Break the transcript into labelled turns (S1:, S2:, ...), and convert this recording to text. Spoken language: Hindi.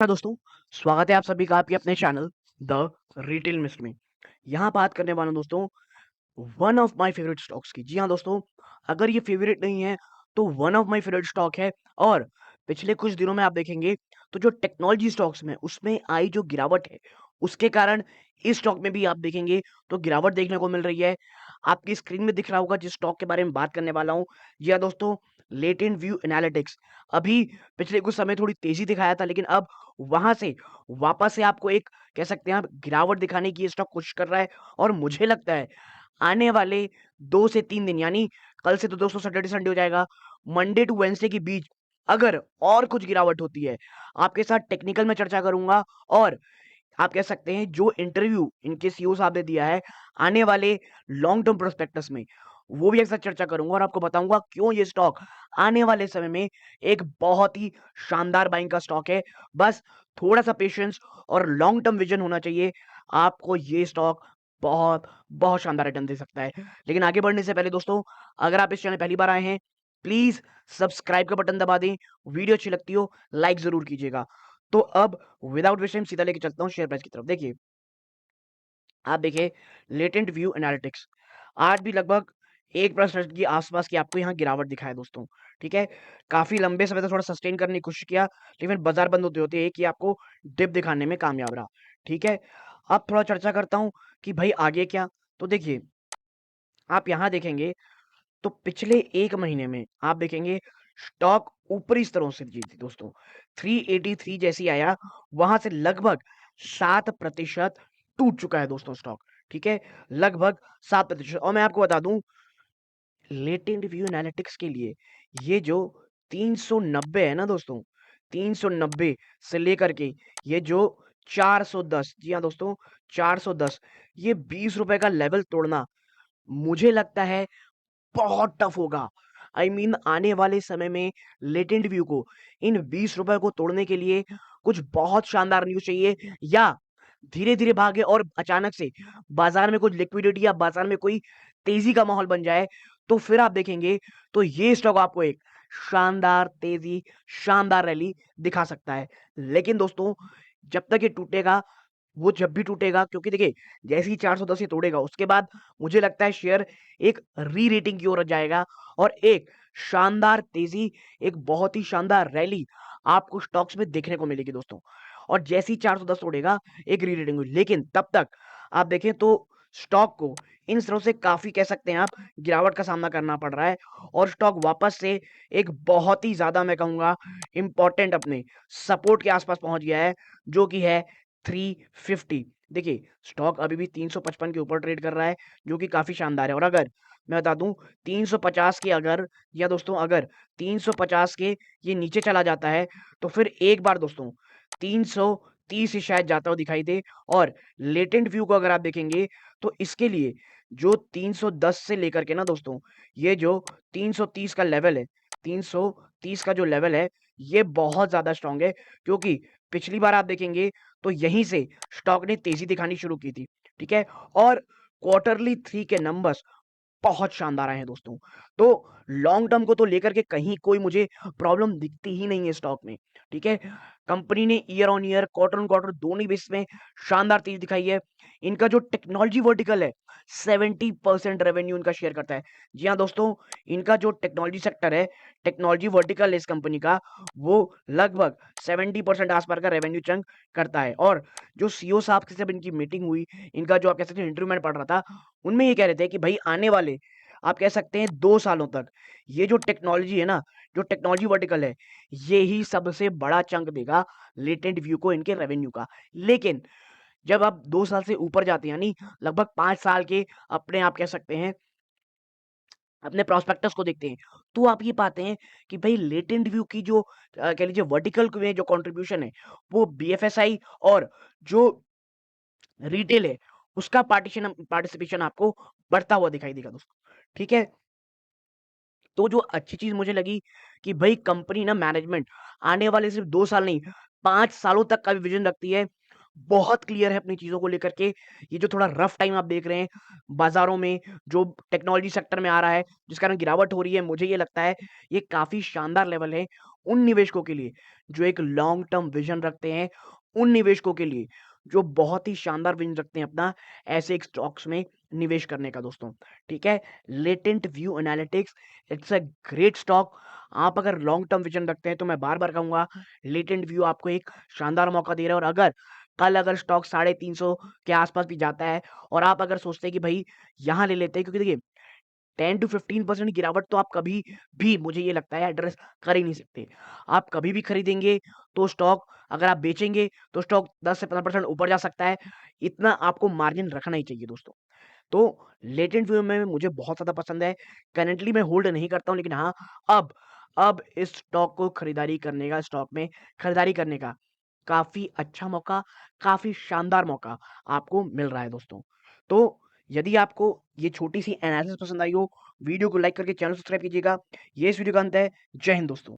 S1: दोस्तों, स्वागत है आप सभी का आपके अपने चैनल द रिटेल मिस्ट में। यहाँ बात करने वाला हूं दोस्तों one of my favourite stocks की। जी हाँ दोस्तों, अगर ये फेवरेट नहीं है तो one of my favourite stock है। और पिछले कुछ दिनों में आप देखेंगे तो जो टेक्नोलॉजी स्टॉक्स में उसमें आई जो गिरावट है, उसके कारण इस स्टॉक में भी आप देखेंगे तो गिरावट देखने को मिल रही है। आपकी स्क्रीन में दिख रहा होगा जिस स्टॉक के बारे में बात करने वाला हूँ। जी हाँ दोस्तों, लेटेंट व्यू एनालिटिक्स। अभी पिछले कुछ समय थोड़ी तेजी दिखाया था, लेकिन अब वहां से वापस से आपको एक कह सकते हैं आप गिरावट दिखाने की ये स्टॉक कोशिश कर रहा है। और मुझे लगता है आने वाले 2 से 3 दिन, यानी कल से तो दोस्तों सैटरडे संडे हो जाएगा, मंडे टू वेडनेसडे के बीच अगर और कुछ गिरावट होती है, आपके साथ टेक्निकल में चर्चा करूँगा। और आप कह सकते हैं जो इंटरव्यू इनके सीईओ साहब ने दिया है आने वाले लॉन्ग टर्म प्रोस्पेक्टस में, वो भी एक साथ चर्चा करूँगा और आपको बताऊँगा क्यों ये स्टॉक आने वाले समय में एक बहुत ही शानदार बाइंग का स्टॉक है। बस थोड़ा-सा पेशेंस और लॉन्ग टर्म विज़न होना चाहिए, आपको ये स्टॉक बहुत, बहुत शानदार रिटर्न दे सकता है। लेकिन आगे बढ़ने से पहले दोस्तों, अगर आप इस चैनल पहली बार आए हैं, प्लीज़ सब्सक्राइब का बटन दबा दें। वीडियो अच्छी लगती हो, लाइक ज़रूर कीजिएगा। तो अब विदाउट वेस्ट टाइम सीधा लेके चलता हूँ शेयर प्राइस की तरफ। देखिए, आप देखिए लेटेंट व्यू एनालिटिक्स आज भी लगभग 1% के आसपास की आपको यहाँ गिरावट दिखाया दोस्तों। ठीक है, काफी लंबे समय तक थोड़ा सस्टेन करने की कोशिश किया, लेकिन बाजार बंद होते होते एक ही आपको डिप दिखाने में कामयाब रहा। ठीक है, अब थोड़ा चर्चा करता हूँ कि भाई आगे क्या। तो देखिए, आप यहाँ देखेंगे तो पिछले 1 महीने में आप देखेंगे स्टॉक ऊपरी स्तरों से जी थी दोस्तों। 383 जैसी आया, वहां से लगभग 7% टूट चुका है दोस्तों स्टॉक। ठीक है, लगभग 7%। और मैं आपको बता दूं, लेटेंट व्यू एनालिटिक्स के लिए ये जो 390 है ना दोस्तों, 390 से लेकर के ये जो 410, जी हाँ दोस्तों, 410, ये 20 रुपए का लेवल तोड़ना मुझे लगता है बहुत टफ होगा। आई मीन आने वाले समय में लेटेंट व्यू को इन 20 रुपए को तोड़ने के लिए कुछ बहुत शानदार न्यूज़ चाहिए, या धीरे-धीरे भागे और अचानक से बाजार में कुछ लिक्विडिटी या बाजार में कोई तेज़ी का माहौल बन जाए, तो फिर आप देखेंगे तो ये स्टॉक आपको एक शानदार तेज़ी, शानदार रैली दिखा सकता है। लेकिन दोस्तों, जब तक ये टूटेगा, वो जब भी टूटेगा, क्योंकि देखिए जैसे ही 410 ये तोड़ेगा उसके बाद मुझे लगता है शेयर एक री-रेटिंग की ओर जाएगा और एक शानदार तेजी, एक बहुत ही शानदार रैली आपको स्टॉक्स में देखने को मिलेगी दोस्तों। और जैसे ही 410 तोड़ेगा एक री-रेटिंग हुई, लेकिन तब तक आप देखें तो स्टॉक को इन स्तरों से काफी कह सकते हैं आप गिरावट का सामना करना पड़ रहा है। और स्टॉक वापस से एक बहुत ही ज्यादा मैं कहूंगा इंपॉर्टेंट अपने सपोर्ट के आसपास पहुंच गया है, जो कि है 350। देखिए, स्टॉक अभी भी 355 के ऊपर ट्रेड कर रहा है, जो कि काफ़ी शानदार है। और अगर मैं बता दूँ 350 के अगर, या दोस्तों अगर 350 के ये नीचे चला जाता है, तो फिर एक बार दोस्तों 330 ही शायद जाता हुआ दिखाई दे। और लेटेंट व्यू को अगर आप देखेंगे तो इसके लिए जो 310 से लेकर के ना दोस्तों, ये जो 330 का लेवल है, 330 का जो लेवल है, ये बहुत ज़्यादा स्ट्रॉन्ग है, क्योंकि पिछली बार आप देखेंगे तो यहीं से स्टॉक ने तेजी दिखानी शुरू की थी। ठीक है, और क्वार्टरली 3 के नंबर्स बहुत शानदार आए हैं दोस्तों। तो लॉन्ग टर्म को तो लेकर के कहीं कोई मुझे प्रॉब्लम दिखती ही नहीं है स्टॉक में। ठीक है, कंपनी ने year on year, quarter on quarter दोनों ही बेसिस में शानदार तेजी दिखाई है। इनका जो टेक्नोलॉजी वर्टिकल है, 70% रेवेन्यू इनका शेयर करता है। जी हाँ दोस्तों, इनका जो टेक्नोलॉजी सेक्टर है, टेक्नोलॉजी वर्टिकल है इस कंपनी का, वो लगभग 70% आसपास का रेवेन्यू चंक करता है। और जो सीईओ साहब से जब इनकी मीटिंग हुई, इनका जो आप कह सकते हैं इंटरव्यू मैंने पढ़ रहा था, उनमें ये कह रहे थे कि भाई आने वाले आप कह सकते हैं 2 सालों तक ये जो टेक्नोलॉजी है ना, जो टेक्नोलॉजी वर्टिकल है, ये ही सबसे बड़ा चंक देगा लेटेंट व्यू को इनके रेवेन्यू का। लेकिन जब आप 2 साल से ऊपर जाते हैं, यानी लगभग 5 साल के अपने आप कह सकते हैं अपने प्रोस्पेक्टस को देखते हैं, तो आप ये पाते हैं कि भाई लेटेंट व्यू की जो कह लीजिए वर्टिकल में जो कंट्रीब्यूशन है, वो बीएफएसआई और जो रिटेल है, उसका पार्टिसिपेशन आपको बढ़ता हुआ दिखाई देगा दोस्तों। ठीक है? तो जो अच्छी चीज़ मुझे लगी कि भई कंपनी ना मैनेजमेंट आने वाले सिर्फ़ 2 साल नहीं, 5 सालों तक का भी विज़न रखती है। बहुत क्लियर है अपनी चीज़ों को लेकर के। ये जो थोड़ा रफ़ टाइम आप देख रहे हैं बाज़ारों में, जो टेक्नोलॉजी सेक्टर में आ रहा है, जिस कारण गिरावट हो रही है, मुझे ये लगता है ये काफ़ी शानदार लेवल है। उन निवेशकों के लिए जो एक लॉन्ग टर्म विजन रखते हैं, उन निवेशकों के लिए जो बहुत ही शानदार विजन रखते हैं अपना ऐसे एक स्टॉक्स में निवेश करने का दोस्तों, ठीक है? Latent view analytics, it's a great stock. आप अगर लॉन्ग टर्म विजन रखते हैं तो मैं बार-बार कहूँगा, लेटेंट व्यू आपको एक शानदार मौका दे रहा है। और कल अगर स्टॉक 350 के आसपास भी जाता है और आप अगर सोचते हैं कि भई यहाँ ले लेते हैं, क्योंकि देखिए 10 टू 15% गिरावट तो आप कभी भी, मुझे ये लगता है, एड्रेस कर ही नहीं सकते। आप कभी भी खरीदेंगे तो स्टॉक, अगर आप बेचेंगे तो स्टॉक 10 से 15% ऊपर जा सकता है। इतना आपको मार्जिन रखना ही चाहिए दोस्तों। तो लेटेंट व्यू में मुझे बहुत ज़्यादा पसंद है। करंटली मैं होल्ड नहीं करता हूँ, लेकिन हाँ, अब अब इस स्टॉक को खरीदारी करने का, स्टॉक में खरीदारी करने का काफ़ी अच्छा मौका, काफ़ी शानदार मौका आपको मिल रहा है दोस्तों। तो यदि आपको ये छोटी-सी एनालिसिस पसंद आई हो, वीडियो को लाइक करके चैनल सब्सक्राइब कीजिएगा। ये इस वीडियो का अंत है। जय हिंद दोस्तों।